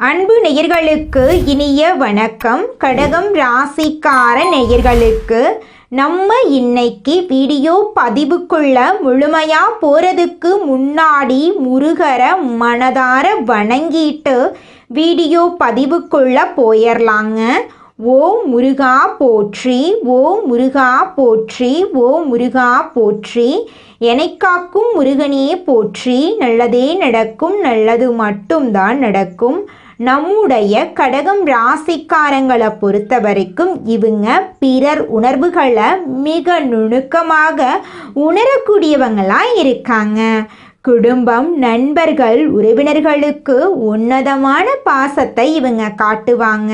அன்பு நேயர்களுக்கு இனிய வணக்கம். கடகம் ராசிக்கார நேயர்களுக்கு நம்ம இன்னைக்கு வீடியோ பதிவுக்குள்ள முழுமையா போறதுக்கு முன்னாடி முருகரை மனதார வணங்கிட்டு வீடியோ பதிவுக்குள்ள போயிடலாங்க. ஓ முருகா போற்றி, ஓ முருகா போற்றி, ஓ முருகா போற்றி. எனைக்காக்கும் முருகனே போற்றி. நல்லதே நடக்கும், நல்லது மட்டும்தான் நடக்கும். நம்முடைய கடகம் ராசிக்காரங்களை பொறுத்த வரைக்கும் இவங்க பிறர் உணர்வுகளை மிக நுணுக்கமாக உணரக்கூடியவங்களாக இருக்காங்க. குடும்பம், நண்பர்கள், உறவினர்களுக்கு உன்னதமான பாசத்தை இவங்க காட்டுவாங்க.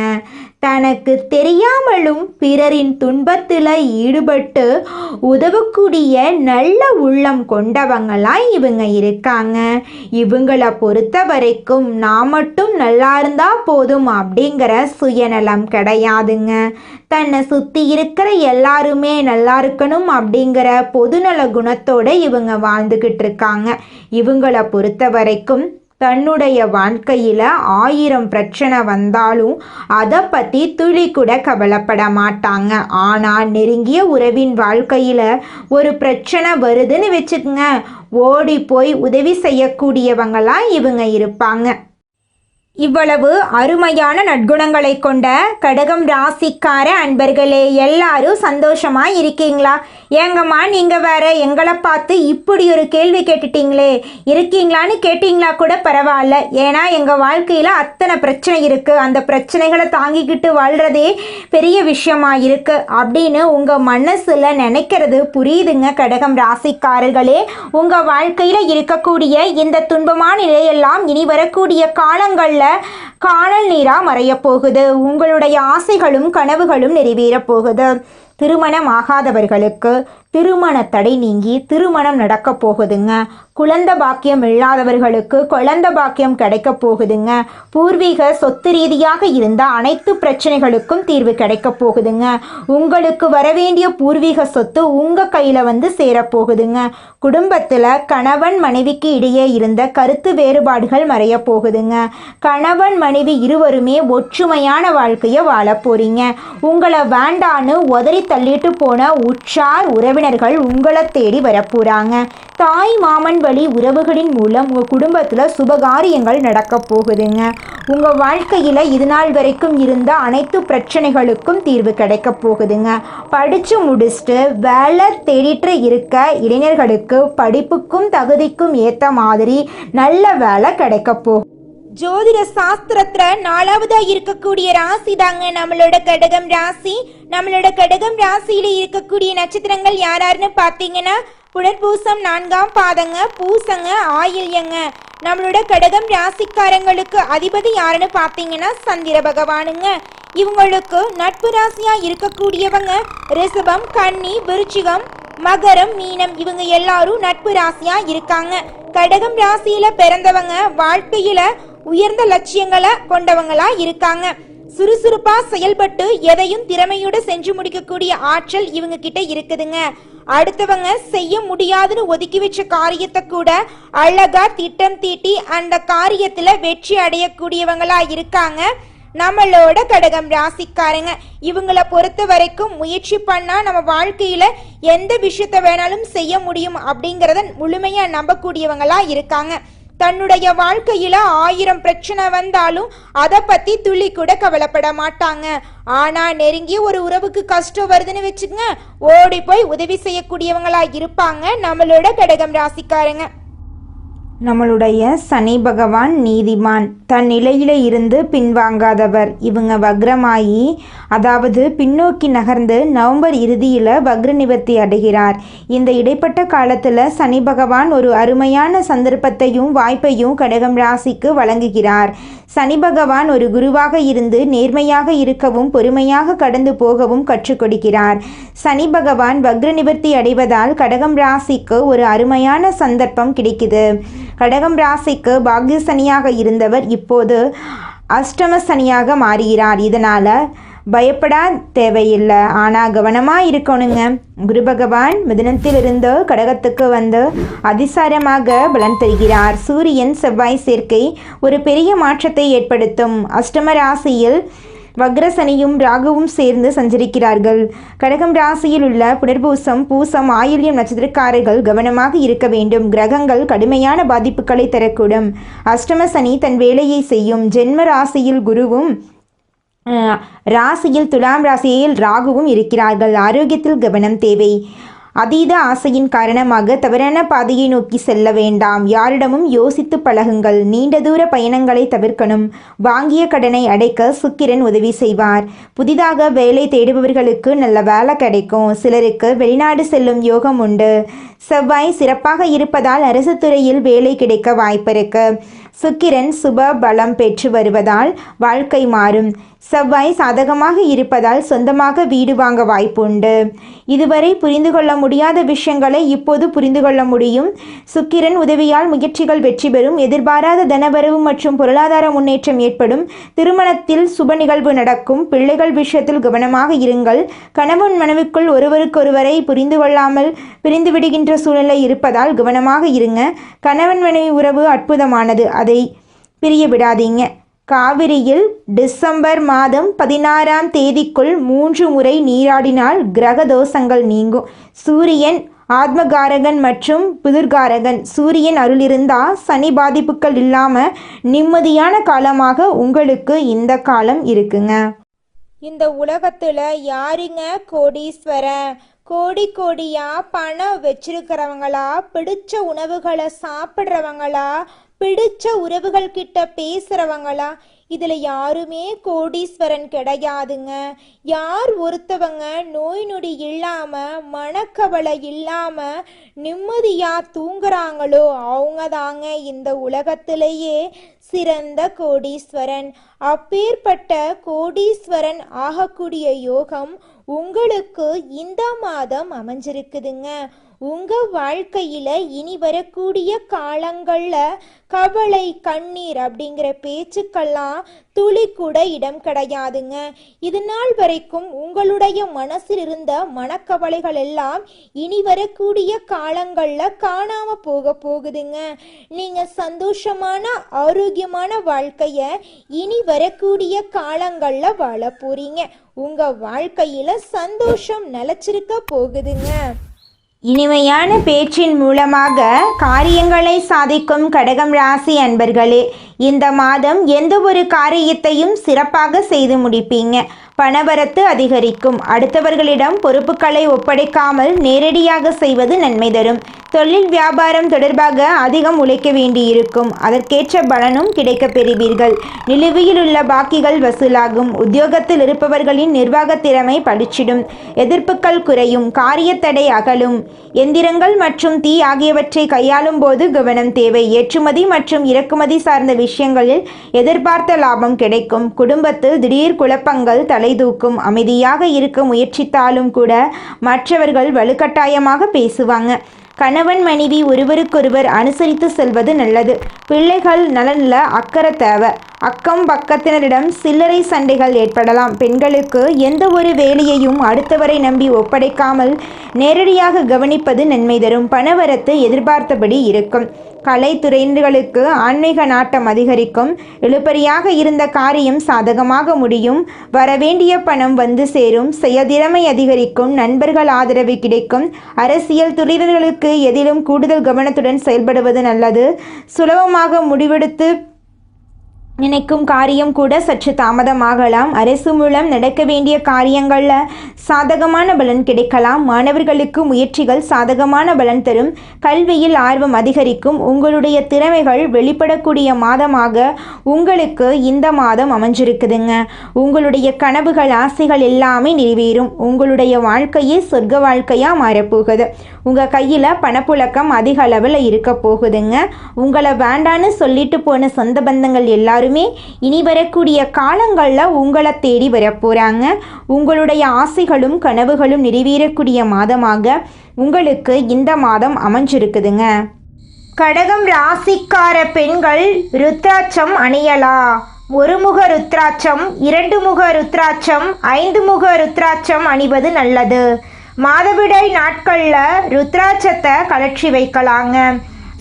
தனக்கு தெரியாமலும் பிறரின் துன்பத்தில் ஈடுபட்டு உதவக்கூடிய நல்ல உள்ளம் கொண்டவங்களாய் இவங்க இருக்காங்க. இவங்களை பொறுத்த வரைக்கும் நான் மட்டும் நல்லா இருந்தா போதும் அப்படிங்கிற சுயநலம் கிடையாதுங்க. தன்னை சுற்றி இருக்கிற எல்லாருமே நல்லா இருக்கணும் அப்படிங்கிற பொதுநல குணத்தோடு இவங்க வாழ்ந்துக்கிட்டு இருக்காங்க. இவங்களை பொறுத்த வரைக்கும் தன்னுடைய வாழ்க்கையில் 1000 பிரச்சனை வந்தாலும் அதை பற்றி துளி கூட கவலைப்பட மாட்டாங்க. ஆனால் நெருங்கிய உறவின் வாழ்க்கையில் ஒரு பிரச்சனை வருதுன்னு வச்சுக்கோங்க, ஓடி போய் உதவி செய்யக்கூடியவங்களாக இவங்க இருப்பாங்க. இவ்வளவு அருமையான நற்குணங்களை கொண்ட கடகம் ராசிக்கார அன்பர்களே, எல்லாரும் சந்தோஷமா இருக்கீங்களா? ஏங்கம்மா நீங்கள் வேற எங்களை பார்த்து இப்படி ஒரு கேள்வி கேட்டுட்டீங்களே, இருக்கீங்களான்னு கேட்டிங்களா கூட பரவாயில்ல. ஏன்னா எங்கள் வாழ்க்கையில் அத்தனை பிரச்சனை இருக்குது, அந்த பிரச்சனைகளை தாங்கிக்கிட்டு வாழ்கிறதே பெரிய விஷயமா இருக்குது அப்படின்னு உங்கள் மனசில் நினைக்கிறது புரியுதுங்க. கடகம் ராசிக்காரர்களே, உங்கள் வாழ்க்கையில் இருக்கக்கூடிய இந்த துன்பமான நிலையெல்லாம் இனி வரக்கூடிய காலங்களில் காணல் நீரா மறைய போகுது. உங்களுடைய ஆசைகளும் கனவுகளும் நிறைவேறப் போகுது. திருமணம் ஆகாதவர்களுக்கு திருமண தடை நீங்கி திருமணம் நடக்க போகுதுங்க. குழந்தை பாக்கியம் இல்லாதவர்களுக்கு குழந்தை பாக்கியம் கிடைக்க போகுதுங்க. பூர்வீக சொத்து ரீதியாக இருந்த அனைத்து பிரச்சனைகளுக்கும் தீர்வு கிடைக்க போகுதுங்க. உங்களுக்கு வரவேண்டிய பூர்வீக சொத்து உங்கள் கையில் வந்து சேரப்போகுதுங்க. குடும்பத்தில் கணவன் மனைவிக்கு இடையே இருந்த கருத்து வேறுபாடுகள் மறைய போகுதுங்க. கணவன் மனைவி இருவருமே ஒற்றுமையான வாழ்க்கையை வாழ போறீங்க. உங்களை வேண்டான்னு உதறி தள்ளிட்டு போன உற்றார் உறவினர்கள் உங்களை தேடி வரப்போறாங்க. தாய் மாமன் வழி உறவுகளின் மூலம் உங்கள் குடும்பத்தில் சுபகாரியங்கள் நடக்க போகுதுங்க. உங்கள் வாழ்க்கையில் இது நாள் வரைக்கும் இருந்த அனைத்து பிரச்சனைகளுக்கும் தீர்வு கிடைக்க போகுதுங்க. படித்து முடிச்சுட்டு வேலை தேடிட்டு இருக்க இளைஞர்களுக்கு படிப்புக்கும் தகுதிக்கும் ஏற்ற மாதிரி நல்ல வேலை கிடைக்க போகும். ஜோதிட சாஸ்திரத்துல 4வதா இருக்கக்கூடிய ராசி தாங்க நம்மளோட கடகம் ராசி. நம்மளோட கடகம் ராசியில இருக்கக்கூடிய நட்சத்திரங்கள் யாராருன்னு பார்த்தீங்கன்னா புனர்பூசம் 4ஆம் பாதங்க, பூசங்க, ஆயில்யங்க. நம்மளோட கடகம் ராசிக்காரங்களுக்கு அதிபதி யாருன்னு பார்த்தீங்கன்னா சந்திர பகவானுங்க. இவங்களுக்கு நட்பு ராசியா இருக்கக்கூடியவங்க ரிஷபம், கன்னி, விருச்சிகம், மகரம், மீனம். இவங்க எல்லாரும் நட்பு ராசியா இருக்காங்க. கடகம் ராசியில பிறந்தவங்க வாழ்க்கையில உயர்ந்த லட்சியங்களை கொண்டவங்களா இருக்காங்க. சுறுசுறுப்பா செயல்பட்டு எதையும் திறமையோட செஞ்சு முடிக்கக்கூடிய ஆற்றல் இவங்க கிட்ட இருக்குதுங்க. அடுத்தவங்க செய்ய முடியாதுன்னு ஒதுக்கி வச்ச காரியத்தை கூட அழகா திட்டம் தீட்டி அந்த காரியத்துல வெற்றி அடையக்கூடியவங்களா இருக்காங்க நம்மளோட கடகம் ராசிக்காரங்க. இவங்களை பொறுத்த வரைக்கும் முயற்சி பண்ணா நம்ம வாழ்க்கையில எந்த விஷயத்த வேணாலும் செய்ய முடியும் அப்படிங்கிறத முழுமையா நம்பக்கூடியவங்களா இருக்காங்க. தன்னுடைய வாழ்க்கையில 1000 பிரச்சனை வந்தாலும் அதை பத்தி துளி கூட கவலைப்பட மாட்டாங்க. ஆனா நெருங்கிய ஒரு உறவுக்கு கஷ்டம் வருதுன்னு வச்சுக்கங்க, ஓடி போய் உதவி செய்யக்கூடியவங்களா இருப்பாங்க நம்மளோட கடகம் ராசிக்காரங்க. நம்மளுடைய சனி பகவான் நீதிமான், தன் நிலையில இருந்து பின்வாங்காதவர். இவங்க வக்ரமாயி, அதாவது பின்னோக்கி நகர்ந்து நவம்பர் இறுதியில் வக்ர நிவர்த்தி அடைகிறார். இந்த இடைப்பட்ட காலத்தில் சனி பகவான் ஒரு அருமையான சந்தர்ப்பத்தையும் வாய்ப்பையும் கடகம் ராசிக்கு வழங்குகிறார். சனி பகவான் ஒரு குருவாக இருந்து நேர்மையாக இருக்கவும் பொறுமையாக கடந்து போகவும் கற்றுக் கொடுக்கிறார். சனி பகவான் வக்ர நிவர்த்தி அடைவதால் கடகம் ராசிக்கு ஒரு அருமையான சந்தர்ப்பம் கிடைக்குது. கடகம் ராசிக்கு பாக்ய சனியாக இருந்தவர் இப்போது அஷ்டம சனியாக மாறுகிறார். இதனால் பயப்படா தேவையில்லை, ஆனால் கவனமாக இருக்கணுங்க. குரு பகவான் மிதுனத்திலிருந்து கடகத்துக்கு வந்து அதிசாரமாக பலன் தருகிறார். சூரியன் செவ்வாய் சேர்க்கை ஒரு பெரிய மாற்றத்தை ஏற்படுத்தும். அஷ்டம ராசியில் வக்ரசனியும் ராகுவும் சேர்ந்து சஞ்சரிக்கிறார்கள். கடகம் ராசியில் உள்ள புனர்பூசம், பூசம், ஆயில்யம் நட்சத்திரக்காரர்கள் கவனமாக இருக்க வேண்டும். கிரகங்கள் கடுமையான பாதிப்புகளை தரக்கூடும். அஷ்டம சனி தன் வேலையை செய்யும். ஜென்ம ராசியில் குருவும் ராசியில் துலாம் ராசியில் ராகுவும் இருக்கிறார்கள். ஆரோக்கியத்தில் கவனம் தேவை. அதீத ஆசையின் காரணமாக தவறான பாதையை நோக்கி செல்ல வேண்டாம். யாரிடமும் யோசித்து பழகுங்கள். நீண்ட தூர பயணங்களை தவிர்க்கணும். வாங்கிய கடனை அடைக்க சுக்கிரன் உதவி செய்வார். புதிதாக வேலை தேடுபவர்களுக்கு நல்ல வேலை கிடைக்கும். சிலருக்கு வெளிநாடு செல்லும் யோகம் உண்டு. செவ்வாய் சிறப்பாக இருப்பதால் அரசு துறையில் வேலை கிடைக்க வாய்ப்பிருக்கு. சுக்கிரன் சுப பலம் பெற்று வருவதால் வாழ்க்கை மாறும். செவ்வாய் சாதகமாக இருப்பதால் சொந்தமாக வீடு வாங்க வாய்ப்புண்டு. இதுவரை புரிந்து கொள்ள முடியாத விஷயங்களை இப்போது புரிந்து கொள்ள முடியும். சுக்கிரன் உதவியால் முயற்சிகள் வெற்றி பெறும். எதிர்பாராத தனவரவு மற்றும் பொருளாதார முன்னேற்றம் ஏற்படும். திருமணத்தில் சுப நிகழ்வு நடக்கும். பிள்ளைகள் விஷயத்தில் கவனமாக இருங்கள். கணவன் மனைவிக்குள் ஒருவருக்கொருவரை புரிந்து கொள்ளாமல் பிரிந்து விடுகின்ற சூழ்நிலை இருப்பதால் கவனமாக இருங்க. கணவன் மனைவி உறவு அற்புதமானது, அதை பிரிய விடாதீங்க. காவிரியில் டிசம்பர் மாதம் 16ஆம் தேதிக்குள் 3 முறை நீராடினால் கிரக தோஷங்கள் நீங்கும். சூரியன் ஆத்மகாரகன் மற்றும் புதிர்காரகன். சூரியன் அருள் இருந்தால் சனி பாதிப்புகள் இல்லாமல் நிம்மதியான காலமாக உங்களுக்கு இந்த காலம் இருக்குங்க. இந்த உலகத்தில் யாருங்க கோடீஸ்வரன்? கோடி கோடியா பணம் வச்சிருக்கிறவங்களா, பிடிச்ச உணவுகளை சாப்பிட்றவங்களா, பிடிச்ச உறவுகள் கிட்ட பேசுறவங்களா? இதுல யாருமே கோடீஸ்வரன் கிடையாதுங்க. யார் ஒருத்தவங்க நோய் நொடி இல்லாம மனக்கவலை இல்லாம நிம்மதியா தூங்குறாங்களோ அவங்க தாங்க இந்த உலகத்திலேயே சிறந்த கோடீஸ்வரன். அப்பேற்பட்ட கோடீஸ்வரன் ஆகக்கூடிய யோகம் உங்களுக்கு இந்த மாதம் அமைஞ்சிருக்குதுங்க. உங்க வாழ்க்கையில இனி வரக்கூடிய காலங்கள்ல கவலை கண்ணீர் அப்படிங்கிற பேச்சுக்கெல்லாம் துளி கூட இடம் கிடையாதுங்க. இது நாள் வரைக்கும் உங்களுடைய மனசில் இருந்த மனக்கவலைகள் எல்லாம் இனி வரக்கூடிய காலங்கள்ல காணாம போகுதுங்க. நீங்க சந்தோஷமான ஆரோக்கியமான வாழ்க்கைய இனி வரக்கூடிய காலங்கள்ல வாழ போறீங்க. உங்க வாழ்க்கையில சந்தோஷம் நிலைச்சிருக்க போகுதுங்க. இனிமையான பேச்சின் மூலமாக காரியங்களை சாதிக்கும் கடகம் ராசி அன்பர்களே, இந்த மாதம் எந்த ஒரு காரியத்தையும் சிறப்பாக செய்து முடிப்பீங்க. பணவரத்து அதிகரிக்கும். அடுத்தவர்களிடம் பொறுப்புகளை ஒப்படைக்காமல் நேரடியாக செய்வது நன்மை தரும். தொழில் வியாபாரம் தொடர்பாக அதிகம் உழைக்க வேண்டியிருக்கும். அதற்கேற்ற பலனும் கிடைக்க பெறுவீர்கள். நிலுவையில் உள்ள பாக்கிகள் வசூலாகும். உத்தியோகத்தில் இருப்பவர்களின் நிர்வாக திறமை பளிச்சிடும். எதிர்ப்புகள் குறையும். காரியத்தடை அகலும். எந்திரங்கள் மற்றும் தீ ஆகியவற்றை கையாளும் போது கவனம் தேவை. ஏற்றுமதி மற்றும் இறக்குமதி சார்ந்த விஷயங்களில் எதிர்பார்த்த லாபம் கிடைக்கும். குடும்பத்தில் திடீர் குழப்பங்கள் தலைதூக்கும். அமைதியாக இருக்க முயற்சித்தாலும் கூட மற்றவர்கள் வலுக்கட்டாயமாக பேசுவாங்க. கணவன் மனைவி ஒருவருக்கொருவர் அனுசரித்து செல்வது நல்லது. பிள்ளைகள் நலனில் அக்கறை தேவை. அக்கம் பக்கத்தினரிடம் சில்லறை சண்டைகள் ஏற்படலாம். பெண்களுக்கு எந்த ஒரு வேலையையும் அடுத்தவரை நம்பி ஒப்படைக்காமல் நேரடியாக கவனிப்பது நன்மை தரும். பணவரத்து எதிர்பார்த்தபடி இருக்கும். கலைத்துறையினர்களுக்கு ஆன்மீக நாட்டம் அதிகரிக்கும். இழுபறியாக இருந்த காரியம் சாதகமாக முடியும். வரவேண்டிய பணம் வந்து சேரும். செயல்திறமை அதிகரிக்கும். நண்பர்கள் ஆதரவு கிடைக்கும். அரசியல் துறையினர்களுக்கு எதிலும் கூடுதல் கவனத்துடன் செயல்படுவது நல்லது. சுலபமாக முடிவெடுத்து நினைக்கும் காரியம் கூட சற்று தாமதமாகலாம். அரசு மூலம் நடக்க வேண்டிய காரியங்களில் சாதகமான பலன் கிடைக்கலாம். மாணவர்களுக்கு முயற்சிகள் சாதகமான பலன் தரும். கல்வியில் ஆர்வம் அதிகரிக்கும். உங்களுடைய திறமைகள் வெளிப்படக்கூடிய மாதமாக உங்களுக்கு இந்த மாதம் அமைஞ்சிருக்குதுங்க. உங்களுடைய கனவுகள் ஆசைகள் எல்லாமே நிறைவேறும். உங்களுடைய வாழ்க்கையே சொர்க்க வாழ்க்கையாக மாறப்போகுது. உங்கள் கையில் பணப்புழக்கம் அதிக அளவில் இருக்க போகுதுங்க. உங்களை வேண்டான்னு சொல்லிட்டு போன சொந்த பந்தங்கள் எல்லாரும் இனி வரக்கூடிய காலங்களில் உங்களை தேடி வரப்போறாங்க. உங்களுடைய ஆசைகளும் கனவுகளும் நிறைவேறக்கூடிய மாதமாக உங்களுக்கு இந்த மாதம் அமைஞ்சிருக்குதுங்க. கடகம் ராசிக்கார பெண்கள் ருத்ராட்சம் அணியலா? ஒரு முக ருத்ராட்சம், 2 முக ருத்ராட்சம், 5 முக ருத்ராட்சம் அணிவது நல்லது. மாதவிடாய் நாட்களில் ருத்ராட்சத்தை கலற்றி வைக்கலாங்க.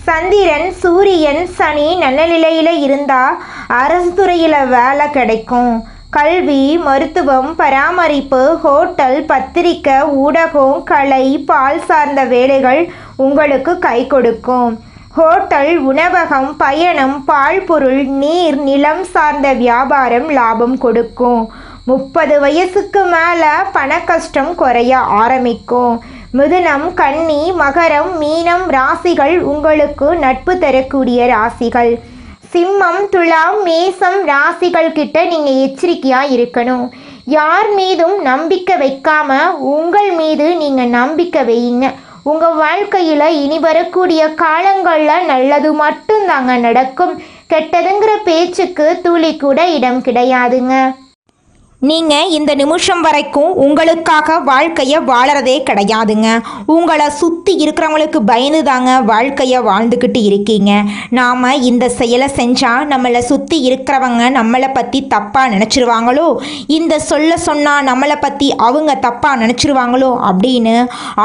சந்திரன், சூரியன், சனி நல்ல நிலையில் இருந்தால் அரசு துறையில் வேலை கிடைக்கும். கல்வி, மருத்துவம், பராமரிப்பு, ஹோட்டல், பத்திரிக்கை, ஊடகம், கலை, பால் சார்ந்த வேலைகள் உங்களுக்கு கை கொடுக்கும். ஹோட்டல், உணவகம், பயணம், பால் பொருள், நீர், நிலம் சார்ந்த வியாபாரம் லாபம் கொடுக்கும். 30 வயசுக்கு மேலே பண கஷ்டம் குறைய ஆரம்பிக்கும். மிதுனம், கன்னி, மகரம், மீனம் ராசிகள் உங்களுக்கு நட்பு தரக்கூடிய ராசிகள். சிம்மம், துலாம், மேசம் ராசிகள் கிட்ட நீங்கள் எச்சரிக்கையாக இருக்கணும். யார் மீதும் நம்பிக்கை வைக்காம உங்கள் மீது நீங்கள் நம்பிக்கை வையுங்க. உங்கள் வாழ்க்கையில் இனி வரக்கூடிய காலங்களில் நல்லது மட்டும்தாங்க நடக்கும். கெட்டதுங்கிற பேச்சுக்கு துளி கூட இடம் கிடையாதுங்க. நீங்கள் இந்த நிமிஷம் வரைக்கும் உங்களுக்காக வாழ்க்கையை வாழறதே கிடையாதுங்க. உங்களை சுற்றி இருக்கிறவங்களுக்கு பயந்து தாங்க வாழ்க்கையை வாழ்ந்துக்கிட்டு இருக்கீங்க. நாம் இந்த செயலை செஞ்சால் நம்மளை சுற்றி இருக்கிறவங்க நம்மளை பற்றி தப்பாக நினச்சிருவாங்களோ, இந்த சொன்னால் நம்மளை பற்றி அவங்க தப்பாக நினச்சிருவாங்களோ அப்படின்னு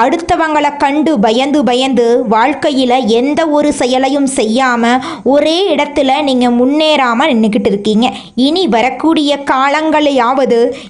அடுத்தவங்களை கண்டு பயந்து வாழ்க்கையில் எந்த ஒரு செயலையும் செய்யாமல் ஒரே இடத்துல நீங்கள் முன்னேறாமல் நின்றுக்கிட்டு இருக்கீங்க. இனி வரக்கூடிய காலங்களையாவது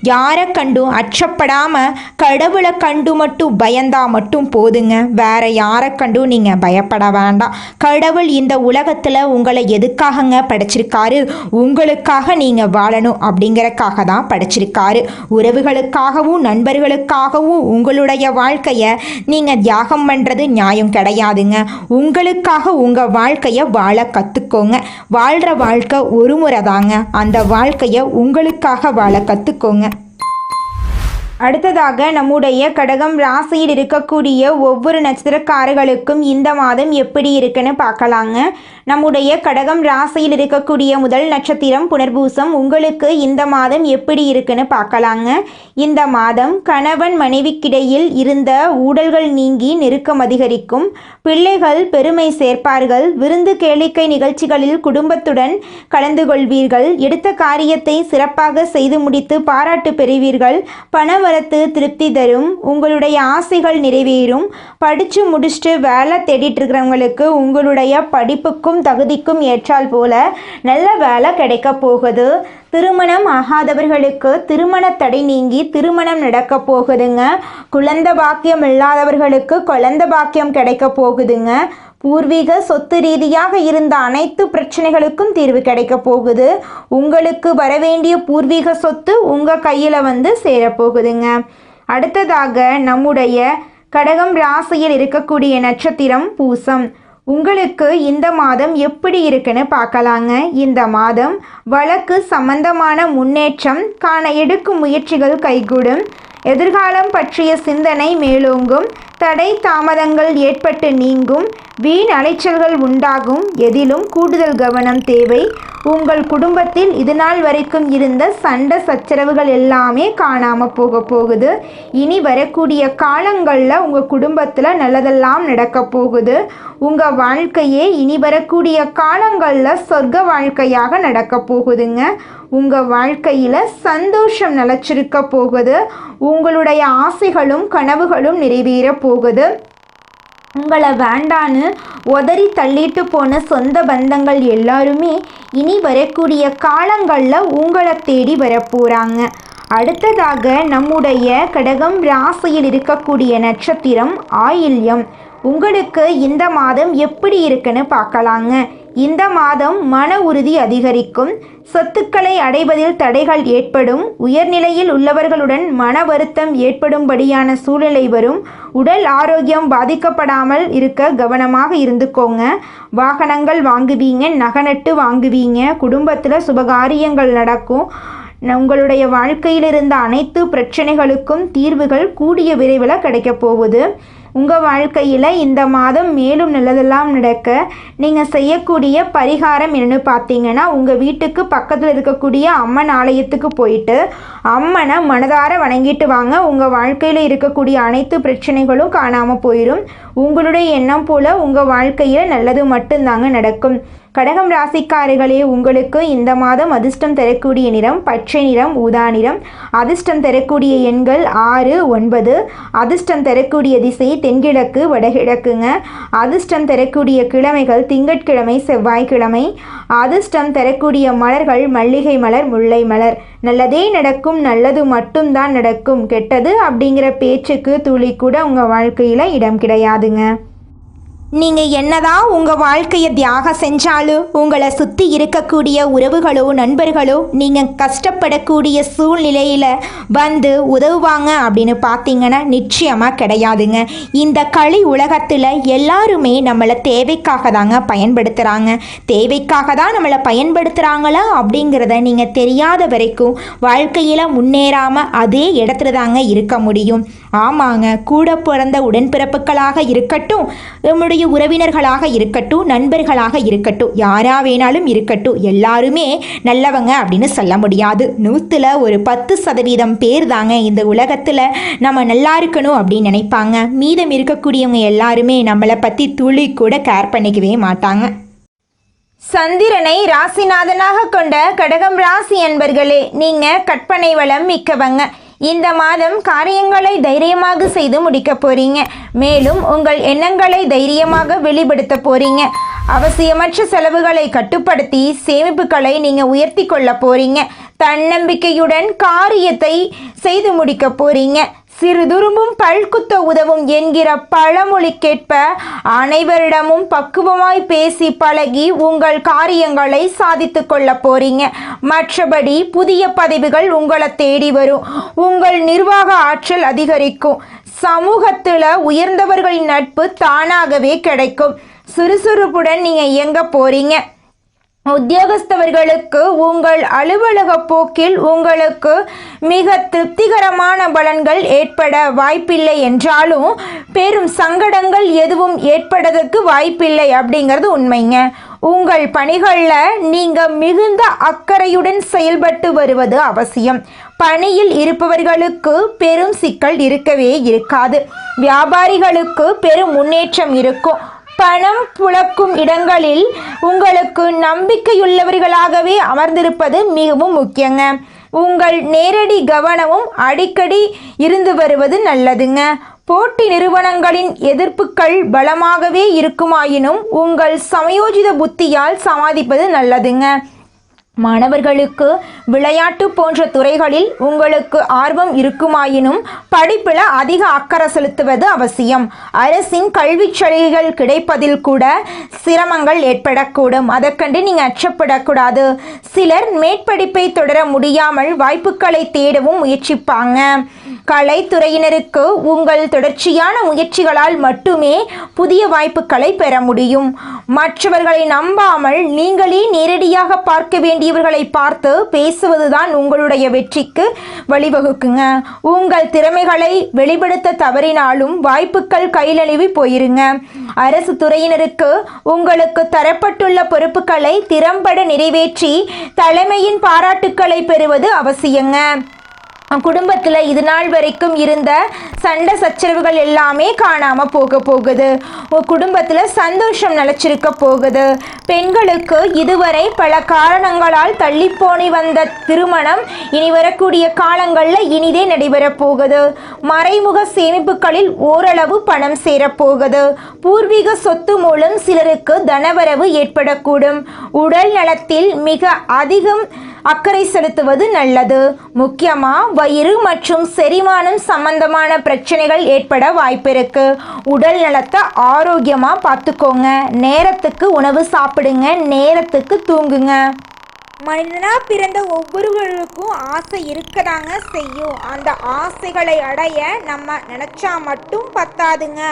யாரை கண்டும் அச்சப்படாம கடவுளை கண்டு மட்டும் பயந்தா மட்டும் போதுங்க. வேற யாரை கண்டும் நீங்க பயப்பட வேண்டாம். கடவுள் இந்த உலகத்துல உங்களை எதுக்காகங்க படைச்சிருக்காரு? உங்களுக்காக நீங்க வாழணும் அப்படிங்கறக்காக தான் படைச்சிருக்காரு. உறவுகளுக்காகவும் நண்பர்களுக்காகவும் உங்களுடைய வாழ்க்கைய நீங்க தியாகம் பண்றது நியாயம் கிடையாதுங்க. உங்களுக்காக உங்க வாழ்க்கைய வாழ கத்துக்கோங்க. வாழ்ற வாழ்க்கை ஒரு முறை தாங்க. அந்த வாழ்க்கைய உங்களுக்காக வாழ கத்துக்கோங்க. அடுத்ததாக நம்முடைய கடகம் ராசியில் இருக்கக்கூடிய ஒவ்வொரு நட்சத்திரக்காரர்களுக்கும் இந்த மாதம் எப்படி இருக்குன்னு பார்க்கலாங்க. நம்முடைய கடகம் ராசியில் இருக்கக்கூடிய முதல் நட்சத்திரம் புனர்பூசம். உங்களுக்கு இந்த மாதம் எப்படி இருக்குன்னு பார்க்கலாங்க. இந்த மாதம் கணவன் மனைவிக்கிடையில் இருந்த ஊடல்கள் நீங்கி நெருக்கம் அதிகரிக்கும். பிள்ளைகள் பெருமை சேர்ப்பார்கள். விருந்து கேளிக்கை நிகழ்ச்சிகளில் குடும்பத்துடன் கலந்து கொள்வீர்கள். எடுத்த காரியத்தை சிறப்பாக செய்து முடித்து பாராட்டு பெறுவீர்கள். பணவரத்து திருப்தி தரும். உங்களுடைய ஆசைகள் நிறைவேறும். படித்து முடிச்சுட்டு வேலை தேடிட்டு இருக்கிறவங்களுக்கு உங்களுடைய படிப்புக்கும் தகுதிக்கும் ஏற்றால் போல நல்ல வேலை கிடைக்க போகுது. திருமணம் ஆகாதவர்களுக்கு திருமண தடை நீங்கி திருமணம் நடக்க போகுதுங்க. குழந்தை பாக்கியம் இல்லாதவர்களுக்கு குழந்தை பாக்கியம் கிடைக்க போகுதுங்க. பூர்வீக சொத்து ரீதியாக இருந்த அனைத்து பிரச்சனைகளுக்கும் தீர்வு கிடைக்க போகுது. உங்களுக்கு வரவேண்டிய பூர்வீக சொத்து உங்கள் கையில் சேரப்போகுதுங்க. அடுத்ததாக நம்முடைய கடகம் ராசியில் இருக்கக்கூடிய நட்சத்திரம் பூசம். உங்களுக்கு இந்த மாதம் எப்படி இருக்குன்னு பார்க்கலாங்க. இந்த மாதம் வழக்கு சம்பந்தமான முன்னேற்றம் காண எடுக்கும் முயற்சிகள் கைகூடும். எதிர்காலம் பற்றிய சிந்தனை மேலோங்கும். தடை தாமதங்கள் ஏற்பட்டு நீங்கும். வீண் அலைச்சல்கள் உண்டாகும். எதிலும் கூடுதல் கவனம் தேவை. உங்கள் குடும்பத்தில் இதுநாள் வரைக்கும் இருந்த சண்டை சச்சரவுகள் எல்லாமே காணாமல் போகுது. இனி வரக்கூடிய காலங்களில் உங்கள் குடும்பத்தில் நல்லதெல்லாம் நடக்க போகுது. உங்கள் வாழ்க்கையே இனி வரக்கூடிய காலங்களில் சொர்க்க வாழ்க்கையாக நடக்க போகுதுங்க. உங்கள் வாழ்க்கையில் சந்தோஷம் நிலச்சிருக்க போகுது. உங்களுடைய ஆசைகளும் கனவுகளும் நிறைவேற போகுது. உங்களை வேண்டான்னு உதறி தள்ளிட்டு போன சொந்த பந்தங்கள் எல்லாருமே இனி வரக்கூடிய காலங்களில் உங்களை தேடி வரப்போகிறாங்க. அடுத்ததாக நம்முடைய கடகம் ராசியில் இருக்கக்கூடிய நட்சத்திரம் ஆயில்யம். உங்களுக்கு இந்த மாதம் எப்படி இருக்குன்னு பார்க்கலாங்க. இந்த மாதம் மன உறுதி அதிகரிக்கும். சொத்துக்களை அடைவதில் தடைகள் ஏற்படும். உயர்நிலையில் உள்ளவர்களுடன் மன வருத்தம் ஏற்படும்படியான சூழ்நிலை வரும். உடல் ஆரோக்கியம் பாதிக்கப்படாமல் இருக்க கவனமாக இருந்துக்கோங்க. வாகனங்கள் வாங்குவீங்க, நகநட்டு வாங்குவீங்க. குடும்பத்தில் சுபகாரியங்கள் நடக்கும். உங்களுடைய வாழ்க்கையில் இருந்த அனைத்து பிரச்சனைகளுக்கும் தீர்வுகள் கூடிய விரைவில் கிடைக்க போகுது. உங்கள் வாழ்க்கையில் இந்த மாதம் மேலும் நல்லதெல்லாம் நடக்க நீங்கள் செய்யக்கூடிய பரிகாரம் என்னென்னு பார்த்தீங்கன்னா, உங்கள் வீட்டுக்கு பக்கத்தில் இருக்கக்கூடிய அம்மன் ஆலயத்துக்கு போயிட்டு அம்மனை மனதார வணங்கிட்டு வாங்க. உங்கள் வாழ்க்கையில் இருக்கக்கூடிய அனைத்து பிரச்சனைகளும் காணாமல் போயிடும். உங்களுடைய எண்ணம் போல் உங்கள் வாழ்க்கையில் நல்லது மட்டும்தாங்க நடக்கும். கடகம் ராசிக்காரர்களே, உங்களுக்கு இந்த மாதம் அதிர்ஷ்டம் தரக்கூடிய நிறம் பச்சை நிறம், ஊதா நிறம். அதிர்ஷ்டம் தரக்கூடிய எண்கள் 6, 9. அதிர்ஷ்டம் தரக்கூடிய திசை தென்கிழக்கு, வடகிழக்குங்க. அதிர்ஷ்டம் தரக்கூடிய கிழமைகள் திங்கட்கிழமை, செவ்வாய்க்கிழமை. அதிர்ஷ்டம் தரக்கூடிய மலர்கள் மல்லிகை மலர், முல்லை மலர். நல்லதே நடக்கும், நல்லது மட்டும்தான் நடக்கும். கெட்டது அப்படிங்கிற பேச்சுக்கு துளி கூட உங்கள் வாழ்க்கையில் இடம் கிடையாதுங்க. நீங்கள் என்னதான் உங்கள் வாழ்க்கையை தியாகம் செஞ்சாலும் உங்களை சுற்றி இருக்கக்கூடிய உறவுகளோ நண்பர்களோ நீங்கள் கஷ்டப்படக்கூடிய சூழ்நிலையில் வந்து உதவுவாங்க அப்படின்னு பார்த்தீங்கன்னா நிச்சயமாக கிடையாதுங்க. இந்த களி உலகத்தில் எல்லாருமே நம்மளை தேவைக்காக தாங்க பயன்படுத்துகிறாங்க. தேவைக்காக தான் நம்மளை பயன்படுத்துகிறாங்களா அப்படிங்கிறத நீங்கள் தெரியாத வரைக்கும் வாழ்க்கையில் முன்னேறாமல் அதே இடத்துல தாங்க இருக்க முடியும். ஆமாங்க, கூட பிறந்த உடன்பிறப்புகளாக இருக்கட்டும், நம்முடைய உறவினர்களாக இருக்கட்டும், நண்பர்களாக இருக்கட்டும், யாரா வேணாலும் இருக்கட்டும், எல்லாருமே நல்லவங்க அப்படின்னு சொல்ல முடியாது. 100ல் ஒரு 10% பேர் தாங்க இந்த உலகத்தில் நம்ம நல்லா இருக்கணும் அப்படின்னு நினைப்பாங்க. மீதம் இருக்கக்கூடியவங்க எல்லாருமே நம்மளை பற்றி துளி கூட கேர் பண்ணிக்கவே மாட்டாங்க. சந்திரனை ராசிநாதனாக கொண்ட கடகம் ராசி என்பர்களே, நீங்கள் கற்பனை வளம் மிக்கவங்க. இந்த மாதம் காரியங்களை தைரியமாக செய்து முடிக்க போறீங்க. மேலும் உங்கள் எண்ணங்களை தைரியமாக வெளிப்படுத்த போறீங்க. அவசியமற்ற செலவுகளை கட்டுப்படுத்தி சேமிப்புகளை நீங்கள் உயர்த்தி கொள்ள போறீங்க. தன்னம்பிக்கையுடன் காரியத்தை செய்து முடிக்க போறீங்க. சிறு துரும்பும் பல்குத்த உதவும் என்கிற பழமொழிக்கேற்ப அனைவரிடமும் பக்குவமாய் பேசி பழகி உங்கள் காரியங்களை சாதித்து கொள்ள போறீங்க. மற்றபடி புதிய பதவிகள் உங்களை தேடி வரும். உங்கள் நிர்வாக ஆற்றல் அதிகரிக்கும். சமூகத்தில் உயர்ந்தவர்களின் நட்பு தானாகவே கிடைக்கும். சுறுசுறுப்புடன் நீங்கள் இயங்க போறீங்க. உத்தியோகஸ்தவர்களுக்கு உங்கள் அலுவலக போக்கில் உங்களுக்கு மிக திருப்திகரமான பலன்கள் ஏற்பட வாய்ப்பில்லை என்றாலும் பெரும் சங்கடங்கள் எதுவும் ஏற்படுவதற்கு வாய்ப்பில்லை அப்படிங்கிறது உண்மைங்க. உங்கள் பணிகளில் நீங்கள் மிகுந்த அக்கறையுடன் செயல்பட்டு வருவது அவசியம். பணியில் இருப்பவர்களுக்கு பெரும் சிக்கல் இருக்கவே இருக்காது. வியாபாரிகளுக்கு பெரும் முன்னேற்றம் இருக்கும். பணம் புழக்கும் இடங்களில் உங்களுக்கு நம்பிக்கையுள்ளவர்களாகவே அமர்ந்திருப்பது மிகவும் முக்கியங்க. உங்கள் நேரடி கவனமும் அடிக்கடி இருந்து வருவது நல்லதுங்க. போட்டி நிறுவனங்களின் எதிர்ப்புகள் பலமாகவே இருக்குமாயினும் உங்கள் சமயோஜித புத்தியால் சமாளிப்பது நல்லதுங்க. மாணவர்களுக்கு விளையாட்டு போன்ற துறைகளில் உங்களுக்கு ஆர்வம் இருக்குமாயினும் படிப்பில் அதிக அக்கறை செலுத்துவது அவசியம். அரசின் கல்விச் சலுகைகள் கிடைப்பதில் கூட சிரமங்கள் ஏற்படக்கூடும். அதற்கண்டு நீங்கள் அச்சப்படக்கூடாது. சிலர் மேற்படிப்பை தொடர முடியாமல் வாய்ப்புகளை தேடவும் முயற்சிப்பாங்க. கலைத்துறையினருக்கு உங்கள் தொடர்ச்சியான முயற்சிகளால் மட்டுமே புதிய வாய்ப்புகளை பெற முடியும். மற்றவர்களை நம்பாமல் நீங்களே நேரடியாக பார்க்க வேண்டியவர்களை பார்த்து பேசுவதுதான் உங்களுடைய வெற்றிக்கு வழிவகுக்குங்க. உங்கள் திறமைகளை வெளிப்படுத்த தவறினாலும் வாய்ப்புகள் கைநழுவி போயிருங்க. அரசு துறையினருக்கு உங்களுக்கு தரப்பட்டுள்ள பொறுப்புகளை திறம்பட நிறைவேற்றி தலைமையின் பாராட்டுக்களை பெறுவது அவசியங்க. குடும்பத்தில் இது நாள் வரைக்கும் இருந்த சண்டை சச்சரவுகள் எல்லாமே காணாமல் போகுது. குடும்பத்தில் சந்தோஷம் நிலச்சிருக்க போகுது. பெண்களுக்கு இதுவரை பல காரணங்களால் தள்ளிப்போனி வந்த திருமணம் இனி வரக்கூடிய காலங்களில் இனிதே நடைபெறப் போகுது. மறைமுக சேமிப்புகளில் ஓரளவு பணம் சேரப்போகுது. பூர்வீக சொத்து மூலம் சிலருக்கு தனவரவு ஏற்படக்கூடும். உடல் நலத்தில் மிக அதிகம் அக்கறை செலுத்துவது நல்லது. முக்கியமாக வயிறு மற்றும் செரிமானம் சம்பந்தமான பிரச்சனைகள் ஏற்பட வாய்ப்பிருக்கு. உடல் நலத்தை ஆரோக்கியமாக பார்த்துக்கோங்க. நேரத்துக்கு உணவு சாப்பிடுங்க, நேரத்துக்கு தூங்குங்க. மனிதனாக பிறந்த ஒவ்வொருவருக்கும் ஆசை இருக்கதாங்க செய்யும். அந்த ஆசைகளை அடைய நம்ம நினச்சா மட்டும் பத்தாதுங்க.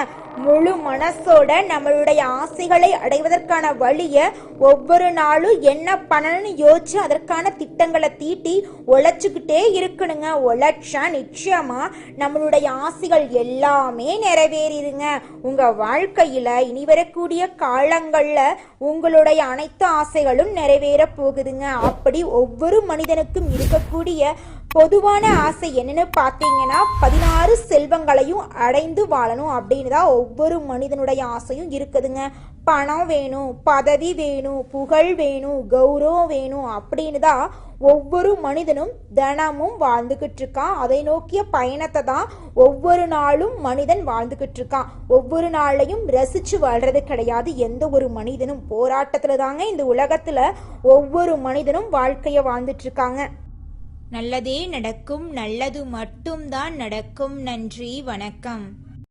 முழு மனசோட நம்மளுடைய ஆசைகளை அடைவதற்கான வழியை ஒவ்வொரு நாளும் என்ன பண்ணணும்னு யோசிச்சு அதற்கான திட்டங்களை தீட்டி உழைச்சிக்கிட்டே இருக்கணுங்க. உழைச்சா நிச்சயமா நம்மளுடைய ஆசைகள் எல்லாமே நிறைவேறிடுங்க. உங்க வாழ்க்கையில இனி வரக்கூடிய காலங்கள்ல உங்களுடைய அனைத்து ஆசைகளும் நிறைவேற போகுதுங்க. அப்படி ஒவ்வொரு மனிதனுக்கும் இருக்கக்கூடிய பொதுவான ஆசை என்னன்னு பார்த்தீங்கன்னா 16 செல்வங்களையும் அடைந்து வாழணும் அப்படின்னு தான் ஒவ்வொரு மனிதனுடைய ஆசையும் இருக்குதுங்க. பணம் வேணும், பதவி வேணும், புகழ் வேணும், கௌரவம் வேணும் அப்படின்னு தான் ஒவ்வொரு மனிதனும் தினமும் வாழ்ந்துக்கிட்டு இருக்கான். அதை நோக்கிய பயணத்தை தான் ஒவ்வொரு நாளும் மனிதன் வாழ்ந்துக்கிட்டு இருக்கான். ஒவ்வொரு நாளையும் ரசிச்சு வாழ்றது கிடையாது எந்த ஒரு மனிதனும். போராட்டத்துல தாங்க இந்த உலகத்துல ஒவ்வொரு மனிதனும் வாழ்க்கைய வாழ்ந்துட்டு இருக்காங்க. நல்லதே நடக்கும், நல்லது மட்டும்தான் நடக்கும். நன்றி, வணக்கம்.